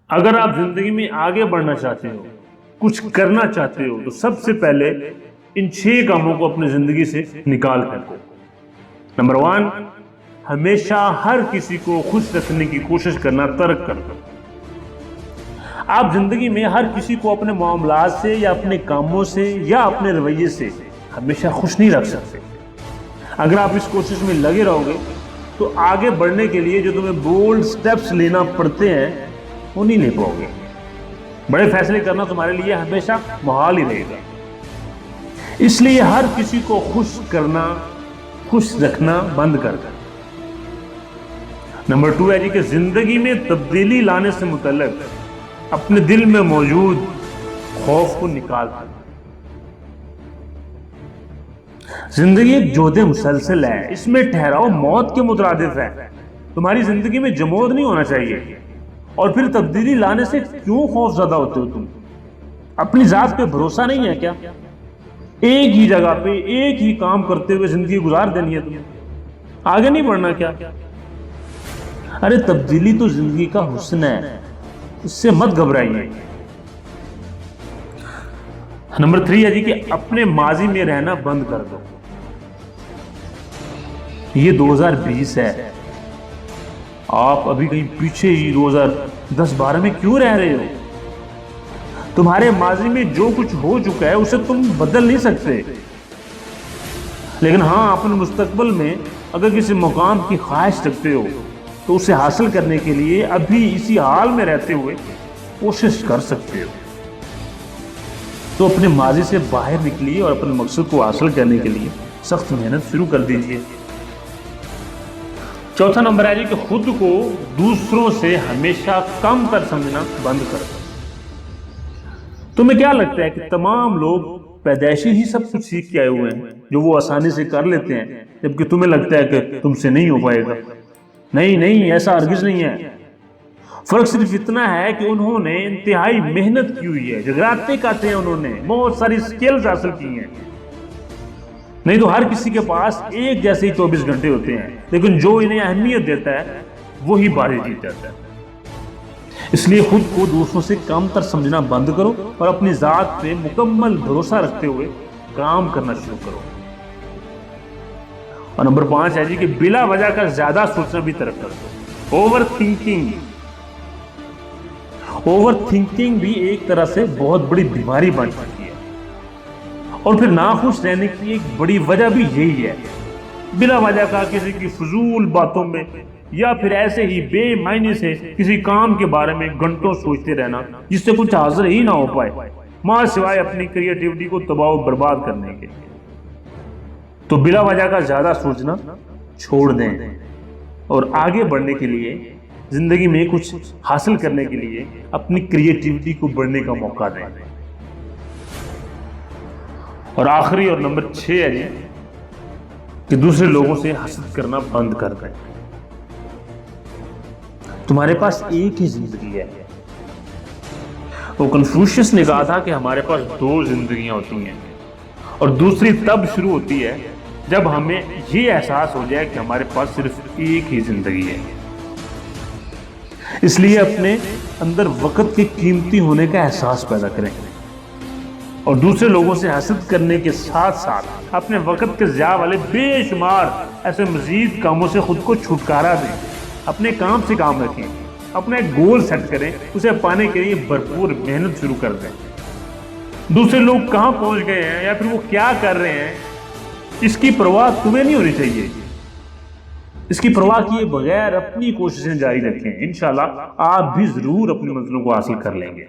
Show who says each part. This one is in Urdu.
Speaker 1: اگر آپ زندگی میں آگے بڑھنا چاہتے ہو، کچھ کرنا چاہتے ہو، تو سب سے پہلے ان 6 کاموں کو اپنی زندگی سے نکال کر دو۔ نمبر 1، ہمیشہ ہر کسی کو خوش رکھنے کی کوشش کرنا ترک کر دو۔ آپ زندگی میں ہر کسی کو اپنے معاملات سے یا اپنے کاموں سے یا اپنے رویے سے ہمیشہ خوش نہیں رکھ سکتے۔ اگر آپ اس کوشش میں لگے رہو گے تو آگے بڑھنے کے لیے جو تمہیں بولڈ سٹیپس لینا پڑتے ہیں وہ نہیں لے پاؤ گے۔ بڑے فیصلے کرنا تمہارے لیے ہمیشہ محال ہی رہے گا۔ اس لیے ہر کسی کو خوش کرنا، خوش رکھنا بند کر دو۔ نمبر 2 ہے کہ زندگی میں تبدیلی لانے سے متعلق اپنے دل میں موجود خوف کو نکال دو۔ زندگی ایک جہد مسلسل ہے، اس میں ٹھہراؤ موت کے مترادف ہے۔ تمہاری زندگی میں جمود نہیں ہونا چاہیے۔ اور پھر تبدیلی لانے سے کیوں خوف زدہ ہوتے ہو تم؟ اپنی ذات پہ بھروسہ نہیں ہے کیا؟ ایک ہی جگہ پہ ایک ہی کام کرتے ہوئے زندگی گزار دینی ہے تمہیں؟ آگے نہیں بڑھنا کیا؟ ارے تبدیلی تو زندگی کا حسن ہے، اس سے مت گھبرائیے۔ نمبر 3 ہے کہ اپنے ماضی میں رہنا بند کر دو۔ یہ 2020 ہے، آپ ابھی کہیں پیچھے ہی 2010-12 میں کیوں رہ رہے ہو؟ تمہارے ماضی میں جو کچھ ہو چکا ہے اسے تم بدل نہیں سکتے، لیکن ہاں اپنے مستقبل میں اگر کسی مقام کی خواہش رکھتے ہو تو اسے حاصل کرنے کے لیے ابھی اسی حال میں رہتے ہوئے کوشش کر سکتے ہو۔ تو اپنے ماضی سے باہر نکلیے اور اپنے مقصد کو حاصل کرنے کے لیے سخت محنت شروع کر دیجیے۔ چوتھا نمبر ہے کہ خود کو دوسروں سے ہمیشہ کم تر سمجھنا بند کر دو۔ تمہیں کیا لگتا ہے کہ تمام لوگ پیدائشی ہی سب کچھ سیکھ کے آئے ہوئے ہیں جو وہ آسانی سے کر لیتے ہیں، جبکہ تمہیں لگتا ہے کہ تم سے نہیں ہو پائے گا؟ نہیں، ایسا ہرگز نہیں ہے۔ فرق صرف اتنا ہے کہ انہوں نے انتہائی محنت کی ہوئی ہے، جگراتے کاٹے ہیں، انہوں نے بہت ساری سکلز حاصل کی ہیں۔ نہیں تو ہر کسی کے پاس ایک جیسے ہی 24 گھنٹے ہوتے ہیں، لیکن جو انہیں اہمیت دیتا ہے وہی بارے جیت جاتا ہے۔ اس لیے خود کو دوسروں سے کم تر سمجھنا بند کرو اور اپنی ذات پہ مکمل بھروسہ رکھتے ہوئے کام کرنا شروع کرو۔ اور نمبر 5 ہے کہ بلا وجہ کا زیادہ سوچنا بھی ترک کر دو۔ اوور تھنکنگ بھی ایک طرح سے بہت بڑی بیماری بن چکی ہے، اور پھر ناخوش رہنے کی ایک بڑی وجہ بھی یہی ہے۔ بلا وجہ کا کسی کی فضول باتوں میں یا پھر ایسے ہی بے معنی سے کسی کام کے بارے میں گھنٹوں سوچتے رہنا جس سے کچھ حاصل ہی نہ ہو پائے، ماں سوائے اپنی کریٹیوٹی کو تباہ و برباد کرنے کے۔ تو بلا وجہ کا زیادہ سوچنا چھوڑ دیں اور آگے بڑھنے کے لیے، زندگی میں کچھ حاصل کرنے کے لیے اپنی کریٹیوٹی کو بڑھنے کا موقع دیں۔ اور آخری اور نمبر 6 ہے کہ دوسرے لوگوں سے حسد کرنا بند کر دیں۔ تمہارے پاس ایک ہی زندگی ہے۔ وہ کنفوشیس نے کہا تھا کہ ہمارے پاس 2 زندگیاں ہوتی ہیں، اور دوسری تب شروع ہوتی ہے جب ہمیں یہ احساس ہو جائے کہ ہمارے پاس صرف ایک ہی زندگی ہے۔ اس لیے اپنے اندر وقت کے قیمتی ہونے کا احساس پیدا کریں، اور دوسرے لوگوں سے حسد کرنے کے ساتھ ساتھ اپنے وقت کے ضیاع والے بے شمار ایسے مزید کاموں سے خود کو چھٹکارا دیں۔ اپنے کام سے کام رکھیں، اپنا ایک گول سیٹ کریں، اسے پانے کے لیے بھرپور محنت شروع کر دیں۔ دوسرے لوگ کہاں پہنچ گئے ہیں یا پھر وہ کیا کر رہے ہیں، اس کی پرواہ تمہیں نہیں ہونی چاہیے۔ اس کی پرواہ کیے بغیر اپنی کوششیں جاری رکھیں، انشاءاللہ آپ بھی ضرور اپنی منزلوں کو حاصل کر لیں گے۔